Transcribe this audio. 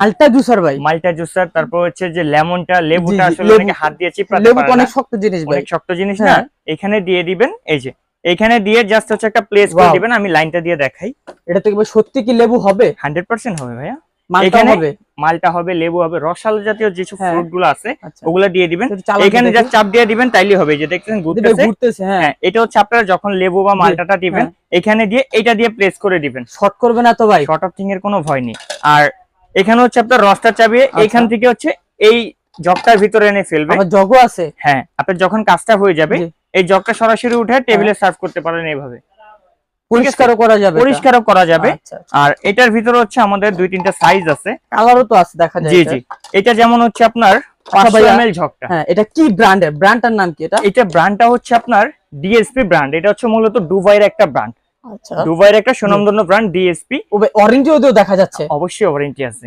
মাল্টা juicer ভাই, মাল্টা juicer. তারপর হচ্ছে যে লেমনটা, লেবুটা আসলে অনেকে হাত দিয়ে চিপড়াতে লেবু পারে তো না, অনেক শক্ত জিনিস ভাই, অনেক শক্ত জিনিস না, হ্যাঁ। এখানে দিয়ে দিবেন। এই যে এখানে দিয়ে জাস্ট হচ্ছে একটা প্লেস করে Wow. দিবেন। আমি লাইনটা দিয়ে দেখাই। এটা থেকে ভাই সত্যি কি লেবু হবে? 100% হবে ভাইয়া। মালটা এখানে হবে? মালটা হবে, লেবু হবে, রসালো জাতীয় যেসব হ্যাঁ। ফ্রুট গুলো আছে আচ্ছা, ওগুলা দিয়ে দিবেন। একটু চালান তো এখানে দেখি। জাস্ট চাপ দিয়ে দিবেন, তাইলে হবে। যে দেখছেন ভাই ঘুরতেছে, ঘুরতেছে, হ্যাঁ। হ্যাঁ, এটা হচ্ছে আপনারা যখন লেবু বা জি, মালটাটা দিবেন হ্যাঁ। এখানে দিয়ে এটা দিয়ে প্লেস করে দিবেন। শর্ট করবে না তো ভাই? শর্ট অফ থিং এর কোনো ভয় নেই। আর এখানে হচ্ছে আপনার রসটা চাবিয়ে আচ্ছা। এখান থেকে হচ্ছে এই জগটার ভিতরে এনে ফেলবে। আবার জগও আছে? হ্যাঁ, আপনার যখন কাজটা হয়ে যাবে জি। এই জগটা সরাসরি উঠে টেবিলে সার্ভ করতে পারেন এইভাবে। পরিষ্কারও করা যাবে এটা? পরিষ্কারও করা যাবে। আচ্ছা, আচ্ছা। আর এটার ভিতরে হচ্ছে আমাদের 2-3টা সাইজ আছে। কালারও তো আছে দেখা যায় জি এটা। জি, এটা যেমন হচ্ছে আপনার 500 ভাইয়া, ml ঝকটা। হ্যাঁ, এটা কি ব্র্যান্ডের? ব্র্যান্ডটার নাম কি এটা? এটা ব্র্যান্ডটা হচ্ছে আপনার ডিএসপি ব্র্যান্ড। এটা হচ্ছে মূলত দুবাইয়ের একটা ব্র্যান্ড, আচ্ছা। দুবাইয়ের একটা সুনামধন্য ব্র্যান্ড ডিএসপি। ও ভাই অরেঞ্জও দেখা যাচ্ছে। অবশ্যই ওয়ারেন্টি আছে।